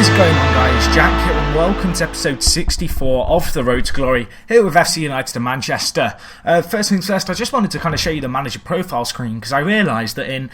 is going on, guys? Jack here and welcome to episode 64 of The Road to Glory here with FC United of Manchester. First things first, I just wanted to kind of show you the manager profile screen because I realised that in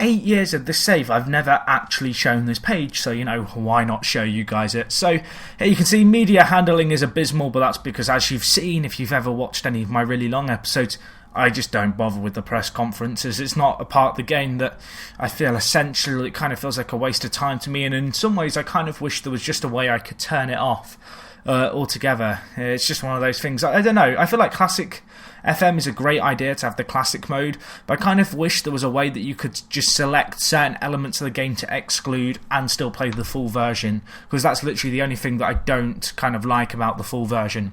8 years of this save I've never actually shown this page, so why not show you guys it. So here you can see media handling is abysmal, but that's because, as you've seen if you've ever watched any of my really long episodes, I just don't bother with the press conferences. It's not a part of the game that I feel essential. It kind of feels like a waste of time to me, and in some ways I kind of wish there was just a way I could turn it off altogether. It's just one of those things. I don't know, I feel like Classic FM is a great idea to have the classic mode, but I kind of wish there was a way that you could just select certain elements of the game to exclude and still play the full version, because that's literally the only thing that I don't kind of like about the full version.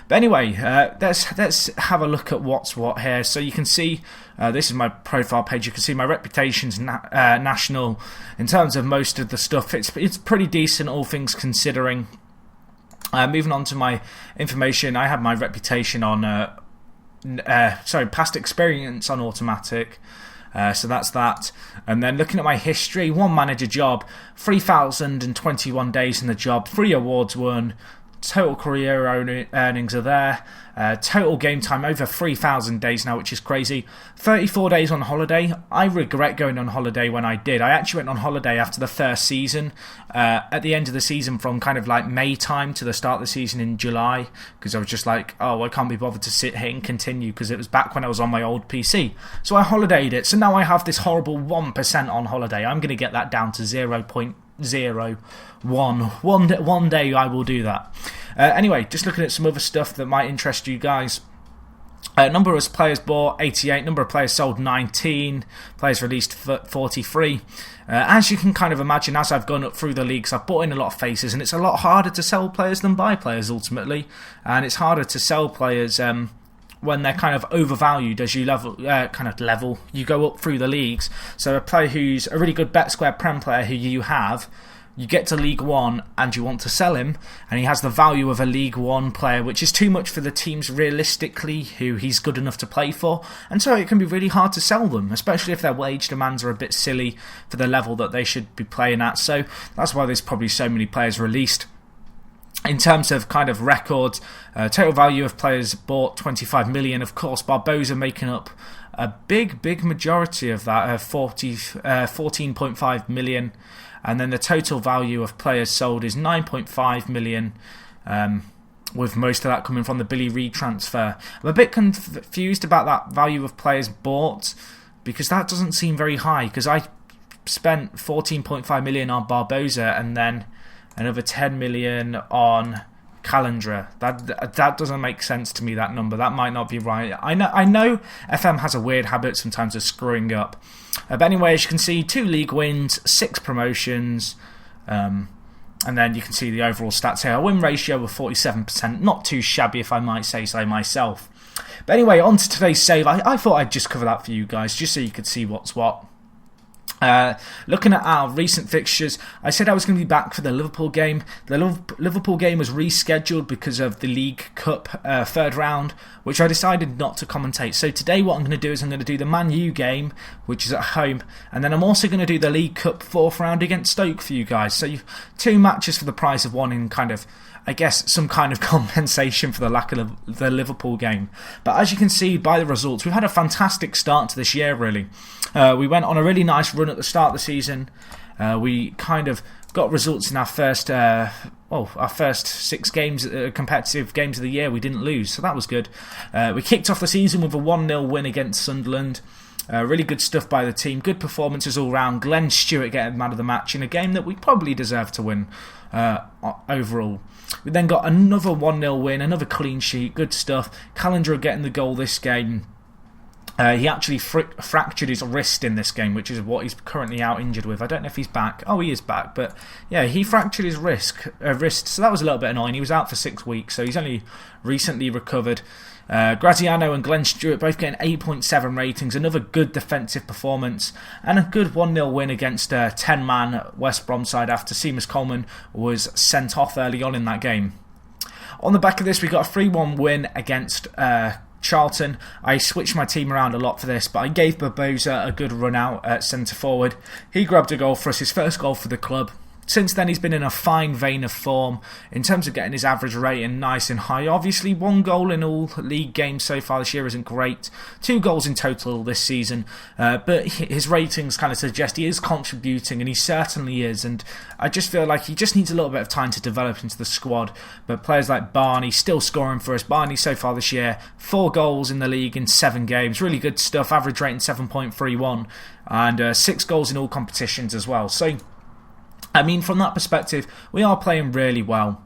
But anyway, let's have a look at what's what here. So you can see, this is my profile page. You can see my reputation's national in terms of most of the stuff. It's pretty decent, all things considering. Moving on to my information, I have my reputation on, past experience on automatic. So that's that. And then looking at my history, one manager job, 3,021 days in the job, 3 awards won. Total career earnings are there. Total game time over 3,000 days now, which is crazy. 34 days on holiday. I regret going on holiday when I did. I actually went on holiday after the first season, at the end of the season, from kind of like May time to the start of the season in July, because I was just like, oh, I can't be bothered to sit here and continue, because it was back when I was on my old PC. So I holidayed it. So now I have this horrible 1% on holiday. I'm going to get that down to 0.01. One day I will do that. Anyway, just looking at some other stuff that might interest you guys. Number of players bought, 88. Number of players sold, 19. Players released, 43. As you can kind of imagine, as I've gone up through the leagues, I've bought in a lot of faces, and it's a lot harder to sell players than buy players ultimately. And it's harder to sell players when they're kind of overvalued as you level, you go up through the leagues. So a player who's a really good Bet Square Prem player who you have, you get to League 1 and you want to sell him, and he has the value of a League 1 player, which is too much for the teams realistically who he's good enough to play for, and so it can be really hard to sell them, especially if their wage demands are a bit silly for the level that they should be playing at. So that's why there's probably so many players released. In terms of kind of records, total value of players bought, 25 million. Of course, Barbosa making up a big majority of that, 14.5 million. And then the total value of players sold is 9.5 million, with most of that coming from the Billy Reid transfer. I'm a bit confused about that value of players bought, because that doesn't seem very high, because I spent 14.5 million on Barbosa and then another 10 million on Calendra. That doesn't make sense to me, that number. That might not be right. I know FM has a weird habit sometimes of screwing up. But anyway, as you can see, 2 league wins, 6 promotions, and then you can see the overall stats here. A win ratio of 47%, not too shabby if I might say so myself. But anyway, on to today's save. I thought I'd just cover that for you guys, just so you could see what's what. Looking at our recent fixtures, I said I was going to be back for the Liverpool game. The Liverpool game was rescheduled because of the League Cup third round, which I decided not to commentate. So today what I'm going to do is I'm going to do the Man U game, which is at home, and then I'm also going to do the League Cup fourth round against Stoke for you guys. So 2 matches for the price of one, in kind of, I guess, some kind of compensation for the lack of the Liverpool game. But as you can see by the results, we've had a fantastic start to this year, really. We went on a really nice run at the start of the season. We kind of got results in our first 6 games, competitive games of the year. We didn't lose, so that was good. We kicked off the season with a 1-0 win against Sunderland. Really good stuff by the team. Good performances all round. Glenn Stewart getting man of the match in a game that we probably deserved to win overall. We then got another 1-0 win, another clean sheet. Good stuff. Calendar getting the goal this game. He actually fractured his wrist in this game, which is what he's currently out injured with. I don't know if he's back. Oh, he is back. But yeah, he fractured his wrist, so that was a little bit annoying. He was out for 6 weeks, so he's only recently recovered. Graziano and Glenn Stewart both getting 8.7 ratings. Another good defensive performance. And a good 1-0 win against a 10-man West Brom side after Seamus Coleman was sent off early on in that game. On the back of this, we got a 3-1 win against Charlton. I switched my team around a lot for this, but I gave Barbosa a good run out at centre forward. He grabbed a goal for us, his first goal for the club. Since then, he's been in a fine vein of form in terms of getting his average rating nice and high. Obviously, 1 goal in all league games so far this year isn't great. 2 goals in total this season. But his ratings kind of suggest he is contributing, and he certainly is. And I just feel like he just needs a little bit of time to develop into the squad. But players like Barney still scoring for us. Barney so far this year, 4 goals in the league in 7 games. Really good stuff. Average rating 7.31. And 6 goals in all competitions as well. So, I mean, from that perspective, we are playing really well.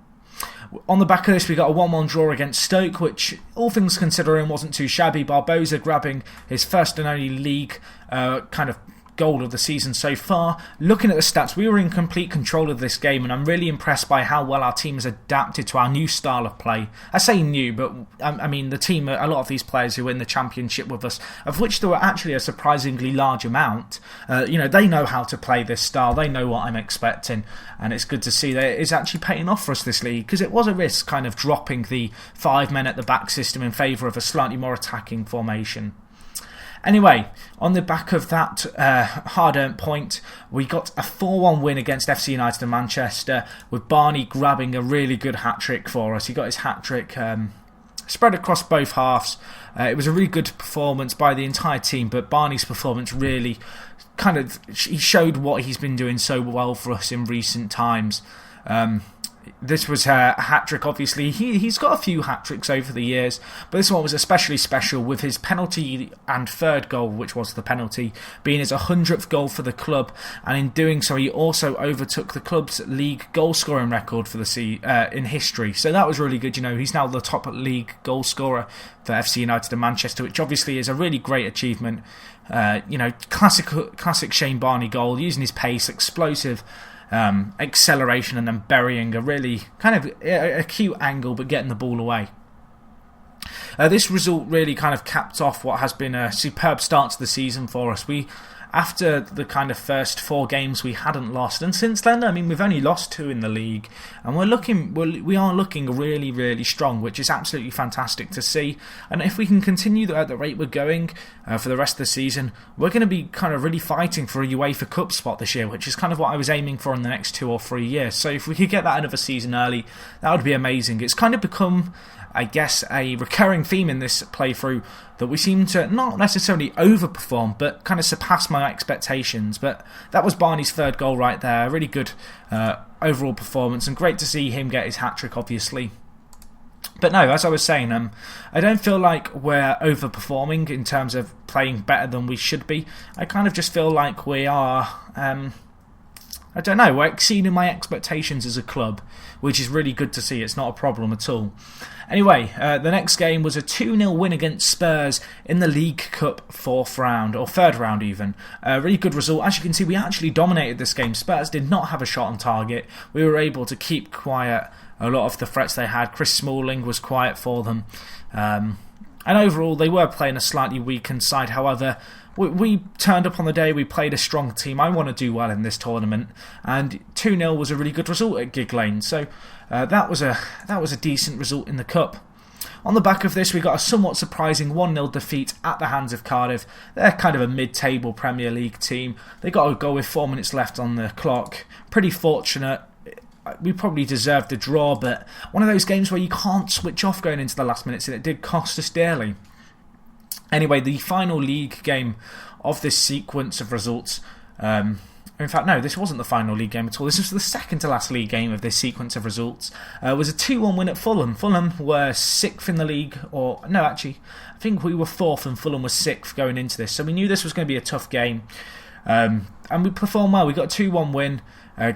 On the back of this, we got a 1-1 draw against Stoke, which, all things considering, wasn't too shabby. Barbosa grabbing his first and only league kind of goal of the season so far. Looking at the stats, we were in complete control of this game, and I'm really impressed by how well our team has adapted to our new style of play. I say new, but I mean the team, a lot of these players who were in the championship with us, of which there were actually a surprisingly large amount, they know how to play this style, they know what I'm expecting, and it's good to see that it is actually paying off for us this league, because it was a risk kind of dropping the 5 men at the back system in favour of a slightly more attacking formation. Anyway, on the back of that hard-earned point, we got a 4-1 win against FC United of Manchester, with Barney grabbing a really good hat-trick for us. He got his hat-trick spread across both halves. It was a really good performance by the entire team, but Barney's performance really he showed what he's been doing so well for us in recent times. This was a hat-trick, obviously. He's got a few hat-tricks over the years, but this one was especially special with his penalty and third goal, which was the penalty, being his 100th goal for the club, and in doing so he also overtook the club's league goal-scoring record for the in history. So that was really good. He's now the top league goal-scorer for FC United of Manchester, which obviously is a really great achievement. Classic Shane Barney goal, using his pace, explosive acceleration, and then burying a really kind of a cute angle but getting the ball away. This result really kind of capped off what has been a superb start to the season for us. After the kind of first 4 games we hadn't lost, and since then, I mean, we've only lost 2 in the league, and we are looking really, really strong, which is absolutely fantastic to see. And if we can continue at the rate we're going for the rest of the season, we're going to be kind of really fighting for a UEFA Cup spot this year, which is kind of what I was aiming for in the next 2 or 3 years. So if we could get that another season early, that would be amazing. It's kind of become, I guess, a recurring theme in this playthrough that we seem to not necessarily overperform, but kind of surpass my expectations. But that was Barney's third goal right there. A really good overall performance, and great to see him get his hat-trick, obviously. But no, as I was saying, I don't feel like we're overperforming in terms of playing better than we should be. I kind of just feel like we are... I don't know, we're exceeding my expectations as a club, which is really good to see. It's not a problem at all. Anyway, the next game was a 2-0 win against Spurs in the League Cup 4th round, or 3rd round even. A really good result. As you can see, we actually dominated this game. Spurs did not have a shot on target. We were able to keep quiet a lot of the threats they had. Chris Smalling was quiet for them. And overall, they were playing a slightly weakened side. However, we turned up on the day, we played a strong team. I want to do well in this tournament, and 2-0 was a really good result at Gig Lane. So that was a decent result in the Cup. On the back of this, we got a somewhat surprising 1-0 defeat at the hands of Cardiff. They're kind of a mid-table Premier League team. They got a goal with 4 minutes left on the clock. Pretty fortunate. We probably deserved a draw, but one of those games where you can't switch off going into the last minutes, and it did cost us dearly. Anyway, the final league game of this sequence of results... in fact, no, this wasn't the final league game at all. This was the second to last league game of this sequence of results. Was a 2-1 win at Fulham. Fulham were 6th in the league, I think we were 4th and Fulham was 6th going into this. So we knew this was going to be a tough game. And we performed well. We got a 2-1 win.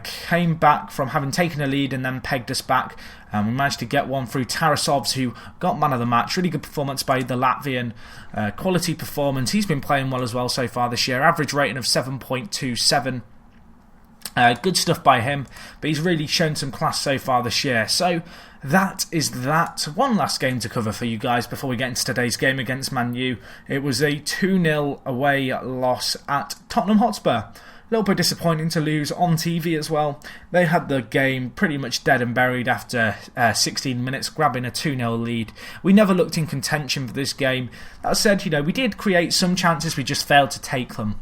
Came back from having taken a lead and then pegged us back. We managed to get one through Tarasovs, who got man of the match. Really good performance by the Latvian. Quality performance. He's been playing well as well so far this year. Average rating of 7.27. Good stuff by him, but he's really shown some class so far this year. So that is that. One last game to cover for you guys before we get into today's game against Man U. It was a 2-0 away loss at Tottenham Hotspur. A little bit disappointing to lose on TV as well. They had the game pretty much dead and buried after 16 minutes, grabbing a 2-0 lead. We never looked in contention for this game. That said, we did create some chances, we just failed to take them.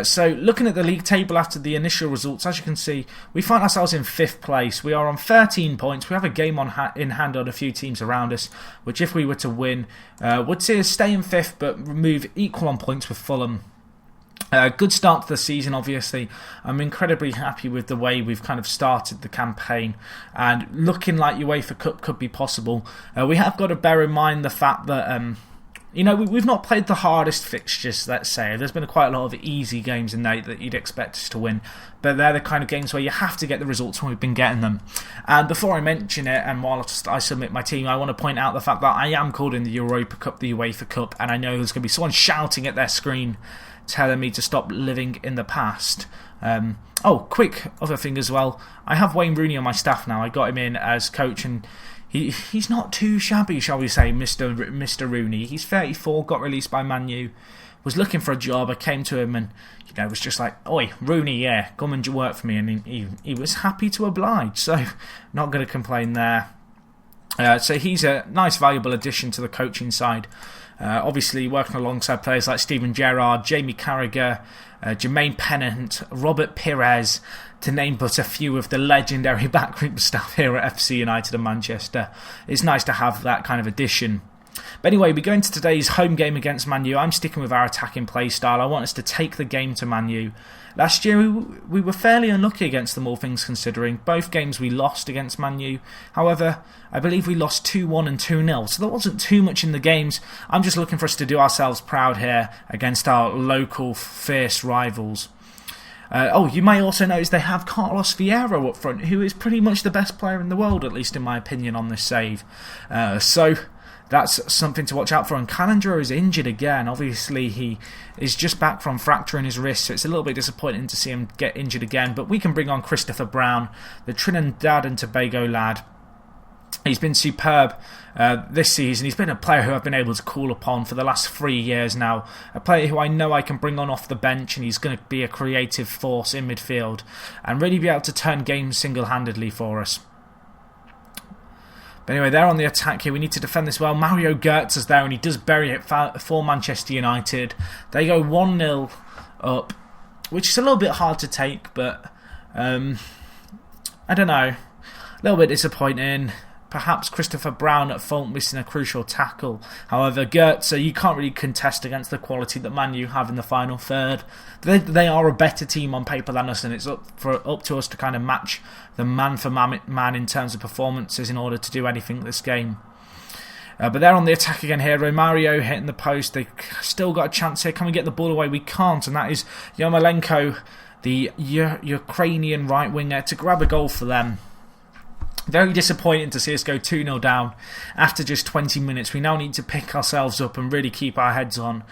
So looking at the league table after the initial results, as you can see, we find ourselves in 5th place. We are on 13 points. We have a game in hand on a few teams around us, which if we were to win, would see us stay in 5th but move equal on points with Fulham. Good start to the season, obviously. I'm incredibly happy with the way we've kind of started the campaign, and looking like UEFA Cup could be possible. We have got to bear in mind the fact that we've not played the hardest fixtures, let's say. There's been quite a lot of easy games in there that you'd expect us to win, but they're the kind of games where you have to get the results when we've been getting them. And before I mention it, and while I submit my team, I want to point out the fact that I am calling the Europa Cup the UEFA Cup, and I know there's going to be someone shouting at their screen telling me to stop living in the past. Quick other thing as well. I have Wayne Rooney on my staff now. I got him in as coach, and he's not too shabby, shall we say, Mr. Rooney. He's 34, got released by Man U, was looking for a job. I came to him and was just like, "Oi, Rooney, yeah, come and work for me," and he was happy to oblige. So not going to complain there. So he's a nice, valuable addition to the coaching side. Obviously working alongside players like Steven Gerrard, Jamie Carragher, Jermaine Pennant, Robert Pires, to name but a few of the legendary backroom staff here at FC United and Manchester. It's nice to have that kind of addition. But anyway, we go into today's home game against Man U. I'm sticking with our attacking play style. I want us to take the game to Man U. Last year we were fairly unlucky against them, all things considering. Both games we lost against Man U. However, I believe we lost 2-1 and 2-0, so there wasn't too much in the games. I'm just looking for us to do ourselves proud here against our local fierce rivals. You may also notice they have Carlos Vieira up front, who is pretty much the best player in the world, at least in my opinion, on this save. So that's something to watch out for. And Calendar is injured again. Obviously, he is just back from fracturing his wrist, so it's a little bit disappointing to see him get injured again. But we can bring on Christopher Brown, the Trinidad and Tobago lad. He's been superb this season. He's been a player who I've been able to call upon for the last 3 years now. A player who I know I can bring on off the bench, and he's going to be a creative force in midfield and really be able to turn games single-handedly for us. But anyway, they're on the attack here. We need to defend this well. Mario Götze is there, and he does bury it for Manchester United. They go 1-0 up, which is a little bit hard to take, but I don't know. A little bit disappointing. Perhaps Christopher Brown at fault, missing a crucial tackle. However, Götze, you can't really contest against the quality that Man U have in the final third. They are a better team on paper than us, and it's up to us to kind of match the man for man in terms of performances in order to do anything this game. But they're on the attack again here. Romario hitting the post. They still got a chance here. Can we get the ball away? We can't, and that is Yarmolenko, the Ukrainian right winger, to grab a goal for them. Very disappointing to see us go 2-0 down after just 20 minutes. We now need to pick ourselves up and really keep our heads on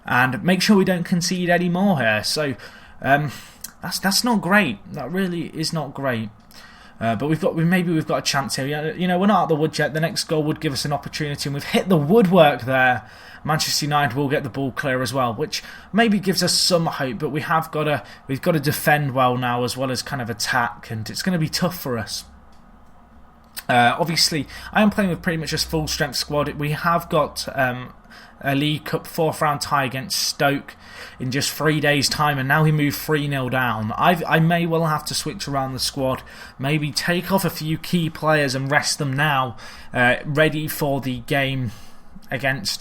and make sure we don't concede any more here. So that's not great. That really is not great. But we've got a chance here. We're not out of the wood yet. The next goal would give us an opportunity, and we've hit the woodwork there. Manchester United will get the ball clear as well, which maybe gives us some hope. But we've got to defend well now as well as kind of attack, and it's going to be tough for us. Obviously, I am playing with pretty much a full-strength squad. We have got a League Cup 4th round tie against Stoke in just 3 days' time, and now we move 3-0 down. I may well have to switch around the squad, maybe take off a few key players and rest them now, ready for the game against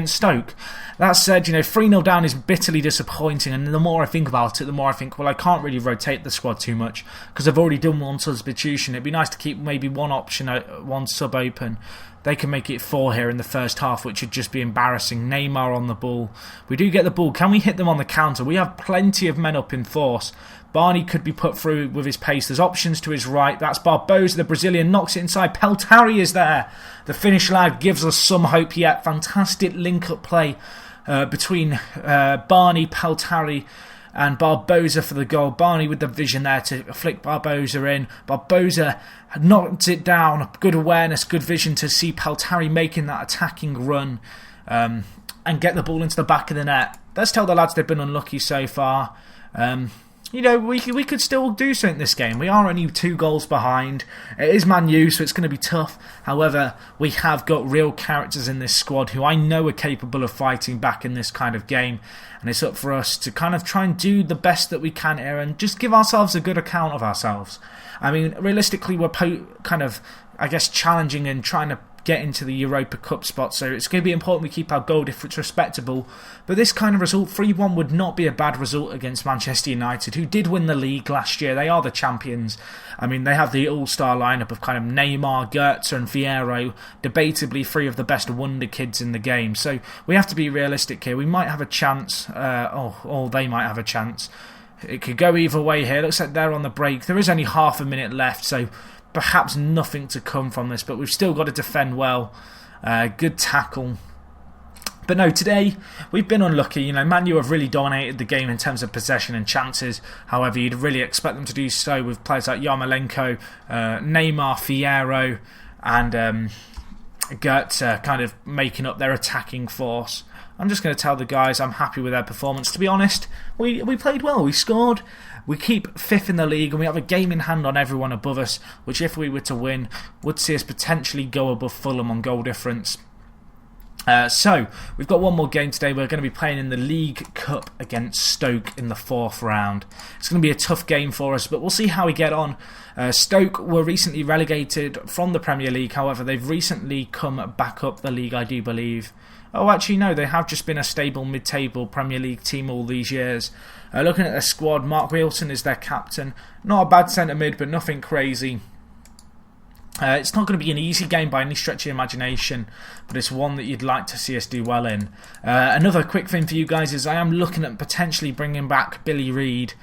Stoke. That said, 3-0 down is bitterly disappointing, and the more I think about it, the more I think, well, I can't really rotate the squad too much because I've already done one substitution. It'd be nice to keep maybe one sub open. They can make it 4 here in the first half, which would just be embarrassing. Neymar on the ball. We do get the ball. Can we hit them on the counter? We have plenty of men up in force. Barney could be put through with his pace. There's options to his right. That's Barbosa, the Brazilian, knocks it inside. Peltari is there. The Finnish lad gives us some hope yet. Fantastic link-up play between Barney, Peltari and Barbosa for the goal. Barney with the vision there to flick Barbosa in. Barbosa knocked it down. Good awareness, good vision to see Peltari making that attacking run and get the ball into the back of the net. Let's tell the lads they've been unlucky so far. we could still do something this game. We are only 2 goals behind. It is Man U, so it's going to be tough. However, we have got real characters in this squad who I know are capable of fighting back in this kind of game. And it's up for us to kind of try and do the best that we can here and just give ourselves a good account of ourselves. I mean, realistically, we're kind of, I guess, challenging and trying to get into the Europa Cup spot, so it's going to be important we keep our goal difference respectable. But this kind of result, 3-1, would not be a bad result against Manchester United, who did win the league last year. They are the champions. I mean, they have the all-star lineup of kind of Neymar, Goetze and Fierro, debatably 3 of the best wonder kids in the game. So we have to be realistic here. We might have a chance, or they might have a chance. It could go either way here. Looks like they're on the break. There is only half a minute left, so perhaps nothing to come from this, but we've still got to defend well. Good tackle. But no, today we've been unlucky. Man U have really dominated the game in terms of possession and chances. However, you'd really expect them to do so with players like Yarmolenko, Neymar, Fierro and Goetze kind of making up their attacking force. I'm just going to tell the guys I'm happy with their performance. To be honest, we played well. We scored. We keep 5th in the league and we have a game in hand on everyone above us, which if we were to win would see us potentially go above Fulham on goal difference. So we've got one more game today. We're going to be playing in the League Cup against Stoke in the 4th round. It's going to be a tough game for us, but we'll see how we get on. Stoke were recently relegated from the Premier League. However, they've recently come back up the league, I do believe. Oh, actually, no, they have just been a stable mid-table Premier League team all these years. Looking at their squad, Mark Wilson is their captain. Not a bad centre-mid, but nothing crazy. It's not going to be an easy game by any stretch of the imagination, but it's one that you'd like to see us do well in. Another quick thing for you guys is I am looking at potentially bringing back Billy Reid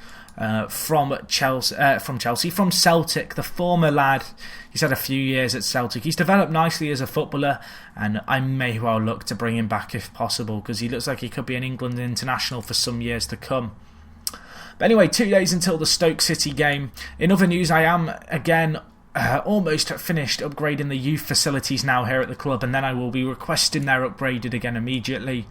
from Celtic, the former lad. He's had a few years at Celtic. He's developed nicely as a footballer, and I may well look to bring him back if possible, because he looks like he could be an England international for some years to come. But anyway, 2 days until the Stoke City game. In other news, I am again almost finished upgrading the youth facilities now here at the club, and then I will be requesting they're upgraded again immediately.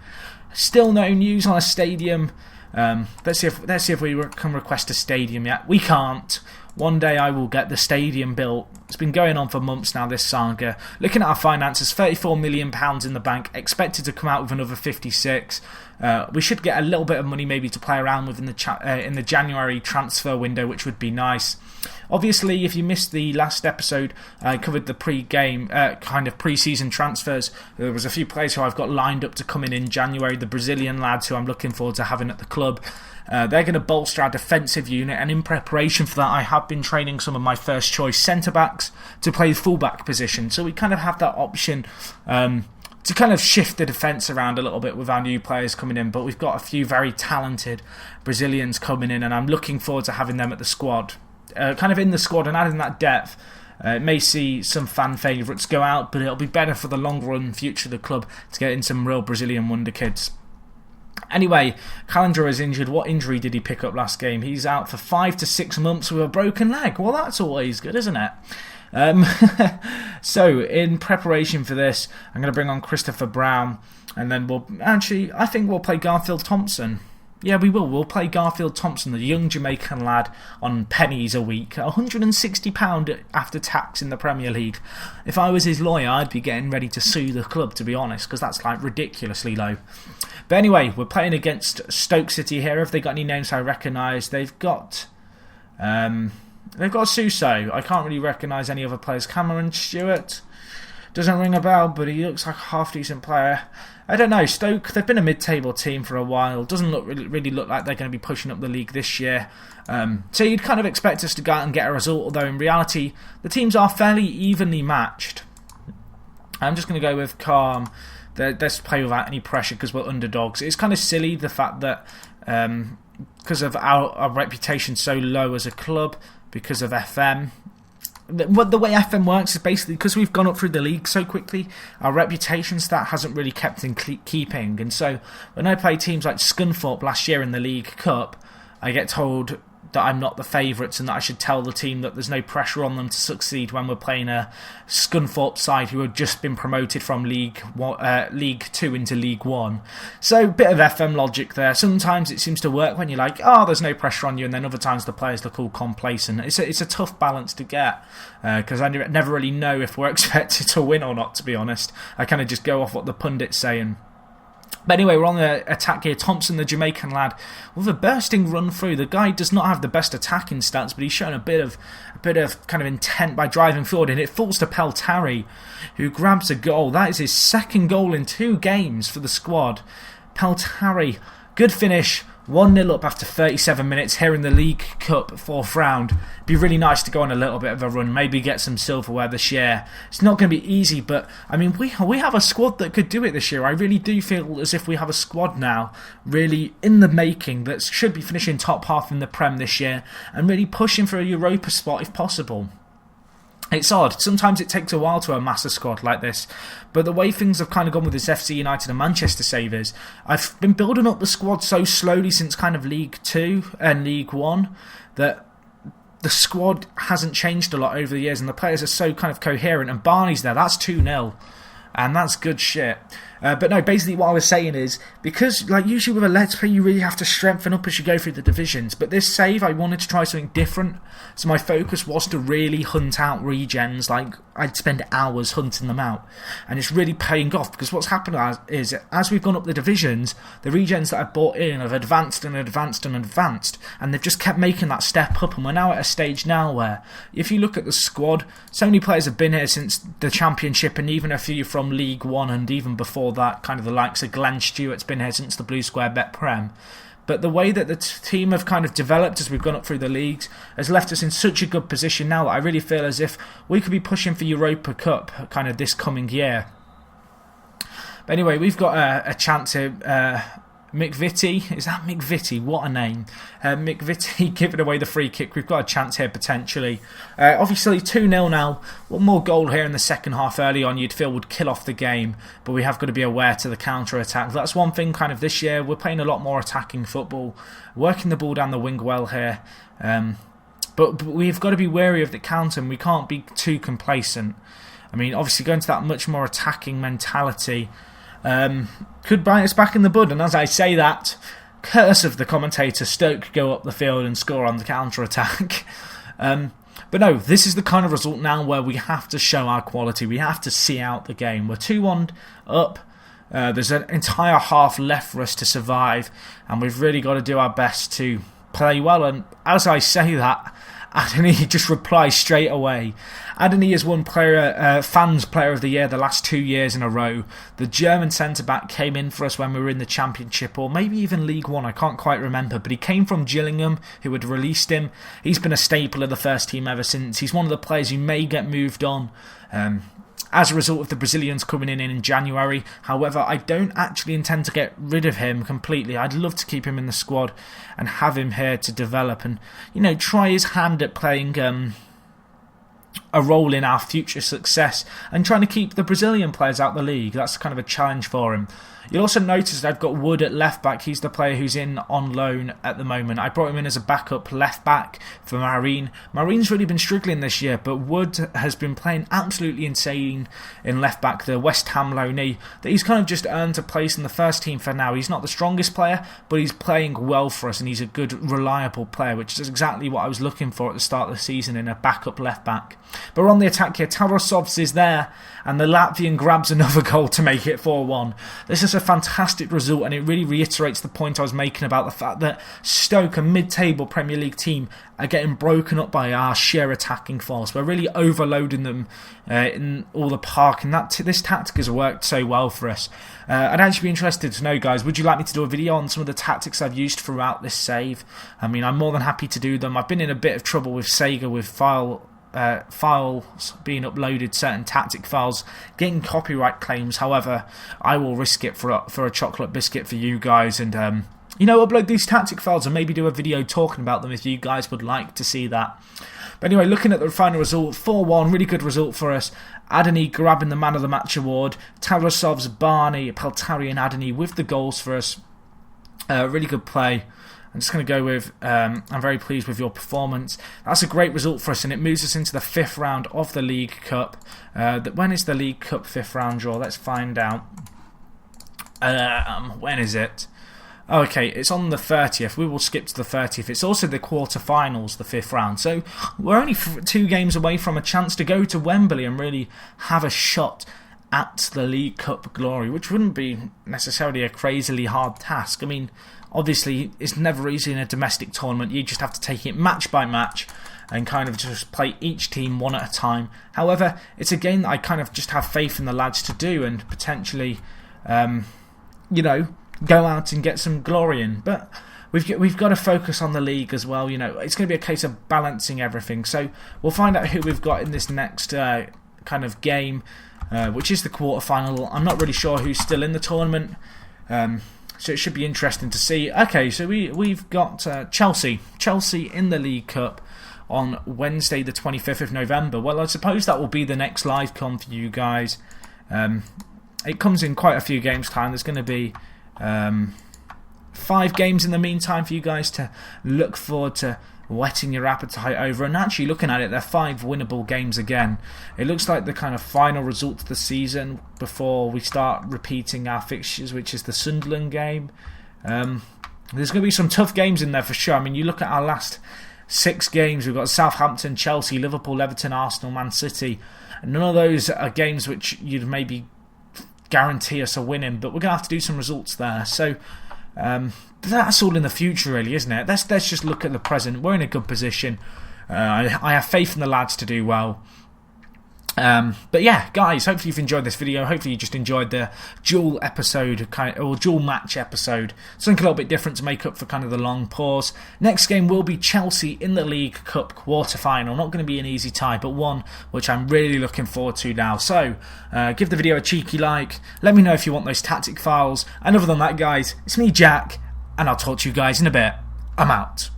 Still no news on a stadium. Let's see if we can request a stadium yet. We can't. One day I will get the stadium built. It's been going on for months now, this saga. Looking at our finances, £34 million in the bank, expected to come out with another 56. We should get a little bit of money maybe to play around with in the January transfer window, which would be nice. Obviously, if you missed the last episode, I covered the pre-game, kind of pre-season transfers. There was a few players who I've got lined up to come in January. The Brazilian lads who I'm looking forward to having at the club. They're going to bolster our defensive unit, and in preparation for that I have been training some of my first choice centre-backs to play the full-back position. So we kind of have that option to kind of shift the defence around a little bit with our new players coming in. But we've got a few very talented Brazilians coming in, and I'm looking forward to having them at the squad. Kind of in the squad and adding that depth. It may see some fan favourites go out, but it'll be better for the long run future of the club to get in some real Brazilian wonder kids. Anyway, Callender is injured. What injury did he pick up last game? He's out for 5 to 6 months with a broken leg. Well, that's always good, isn't it? So, in preparation for this, I'm going to bring on Christopher Brown, and then I think we'll play Garfield Thompson. Yeah, we will. We'll play Garfield Thompson, the young Jamaican lad, on pennies a week. £160 after tax in the Premier League. If I was his lawyer, I'd be getting ready to sue the club, to be honest, because that's like ridiculously low. But anyway, we're playing against Stoke City here. Have they got any names I recognise? They've got Suso. I can't really recognise any other players. Cameron Stewart doesn't ring a bell, but he looks like a half-decent player. I don't know, Stoke, they've been a mid-table team for a while. Doesn't really look like they're going to be pushing up the league this year. So you'd kind of expect us to go out and get a result, although in reality, the teams are fairly evenly matched. I'm just going to go with calm. Let's play without any pressure because we're underdogs. It's kind of silly, the fact that because of our reputation so low as a club, because of FM, the way FM works is basically because we've gone up through the league so quickly, our reputation stat hasn't really kept in keeping. And so when I play teams like Scunthorpe last year in the League Cup, I get told that I'm not the favourites and that I should tell the team that there's no pressure on them to succeed when we're playing a Scunthorpe side who have just been promoted from League 2 into League 1. So, bit of FM logic there. Sometimes it seems to work when you're like, oh, there's no pressure on you, and then other times the players look all complacent. It's a tough balance to get, because I never really know if we're expected to win or not, to be honest. I kind of just go off what the pundits say. But anyway, we're on the attack here. Thompson, the Jamaican lad, with a bursting run through. The guy does not have the best attacking stats, but he's shown a bit of kind of intent by driving forward, and it falls to Peltari, who grabs a goal. That is his second goal in 2 games for the squad. Peltari, good finish. 1-0 up after 37 minutes here in the League Cup 4th round. Be really nice to go on a little bit of a run, maybe get some silverware this year. It's not going to be easy, but I mean, we have a squad that could do it this year. I really do feel as if we have a squad now, really in the making, that should be finishing top half in the Prem this year and really pushing for a Europa spot if possible. It's odd. Sometimes it takes a while to amass a squad like this, but the way things have kind of gone with this FC United and Manchester save is, I've been building up the squad so slowly since kind of League 2 and League 1 that the squad hasn't changed a lot over the years, and the players are so kind of coherent, and Barney's there, that's 2-0. And that's good shit. But no, basically what I was saying is, because like usually with a Let's Play you really have to strengthen up as you go through the divisions, but this save I wanted to try something different, so my focus was to really hunt out regens. Like, I'd spend hours hunting them out, and it's really paying off, because what's happened is as we've gone up the divisions, the regens that I've bought in have advanced and advanced and advanced, and they've just kept making that step up, and we're now at a stage now where, if you look at the squad, so many players have been here since the Championship, and even a few from League 1, and even before that, kind of the likes of Glenn Stewart's been here since the Blue Square Bet Prem. But the way that the team have kind of developed as we've gone up through the leagues has left us in such a good position now that I really feel as if we could be pushing for Europa Cup kind of this coming year. But anyway, we've got a chance here. McVitie, is that McVitie? What a name. McVitie giving away the free kick. We've got a chance here potentially. Obviously 2-0 now. One more goal here in the second half early on you'd feel would kill off the game, but we have got to be aware to the counter-attack. That's one thing kind of this year. We're playing a lot more attacking football, working the ball down the wing well here. But we've got to be wary of the counter, and we can't be too complacent. I mean, obviously going to that much more attacking mentality could bite us back in the bud, and as I say that, curse of the commentator, Stoke go up the field and score on the counter-attack. But no, this is the kind of result now where we have to show our quality. We have to see out the game. We're 2-1 up. There's an entire half left for us to survive, and we've really got to do our best to play well. And as I say that, Adani just replies straight away. Adani has won Fans Player of the Year the last 2 years in a row. The German centre-back came in for us when we were in the Championship, or maybe even League 1, I can't quite remember, but he came from Gillingham, who had released him. He's been a staple of the first team ever since. He's one of the players who may get moved on as a result of the Brazilians coming in January. However, I don't actually intend to get rid of him completely. I'd love to keep him in the squad and have him here to develop and, you know, try his hand at playing a role in our future success and trying to keep the Brazilian players out of the league. That's kind of a challenge for him. You'll also notice that I've got Wood at left back. He's the player who's in on loan at the moment. I brought him in as a backup left back for Marine. Marine's really been struggling this year, but Wood has been playing absolutely insane in left back, the West Ham loanee, that he's kind of just earned a place in the first team for now. He's not the strongest player, but he's playing well for us, and he's a good, reliable player, which is exactly what I was looking for at the start of the season in a backup left back. But we're on the attack here. Tarasovs is there, and the Latvian grabs another goal to make it 4-1. This is a fantastic result, and it really reiterates the point I was making about the fact that Stoke, a mid-table Premier League team, are getting broken up by our sheer attacking force. We're really overloading them in all the park, and this tactic has worked so well for us. I'd actually be interested to know, guys, would you like me to do a video on some of the tactics I've used throughout this save? I mean, I'm more than happy to do them. I've been in a bit of trouble with Sega with files being uploaded, certain tactic files getting copyright claims. However, I will risk it for a chocolate biscuit for you guys, and upload these tactic files and maybe do a video talking about them if you guys would like to see that. But anyway, looking at the final result, 4-1, really good result for us. Adani grabbing the Man of the Match award. Tarasovs, Barney, Peltari and Adani with the goals for us. Really good play. I'm just going to go with, I'm very pleased with your performance. That's a great result for us, and it moves us into the 5th round of the League Cup. When is the League Cup 5th round draw? Let's find out. When is it? Okay, it's on the 30th. We will skip to the 30th. It's also the quarter-finals, the 5th round. So we're only 2 games away from a chance to go to Wembley and really have a shot at the League Cup glory, which wouldn't be necessarily a crazily hard task. I mean, obviously, it's never easy in a domestic tournament. You just have to take it match by match and kind of just play each team one at a time. However, it's a game that I kind of just have faith in the lads to do and potentially, you know, go out and get some glory in. But we've got to focus on the league as well. You know, it's going to be a case of balancing everything. So we'll find out who we've got in this next kind of game, which is the quarter-final. I'm not really sure who's still in the tournament. So it should be interesting to see. Okay, so we've got Chelsea in the League Cup on Wednesday the 25th of November. Well, I suppose that will be the next live con for you guys. It comes in quite a few games time. There's going to be 5 games in the meantime for you guys to look forward to whetting your appetite over, and actually looking at it, they're 5 winnable games again. It looks like the kind of final result of the season before we start repeating our fixtures, which is the Sunderland game. There's going to be some tough games in there for sure. I mean, you look at our last 6 games, we've got Southampton, Chelsea, Liverpool, Everton, Arsenal, Man City. None of those are games which you'd maybe guarantee us a win in, but we're going to have to do some results there. So that's all in the future, really, isn't it? Let's just look at the present. We're in a good position. I have faith in the lads to do well. But yeah, guys, hopefully you've enjoyed this video. Hopefully you just enjoyed the dual episode, or dual match episode. Something a little bit different to make up for kind of the long pause. Next game will be Chelsea in the League Cup quarter-final. Not going to be an easy tie, but one which I'm really looking forward to now. So, give the video a cheeky like. Let me know if you want those tactic files. And other than that, guys, it's me, Jack, and I'll talk to you guys in a bit. I'm out.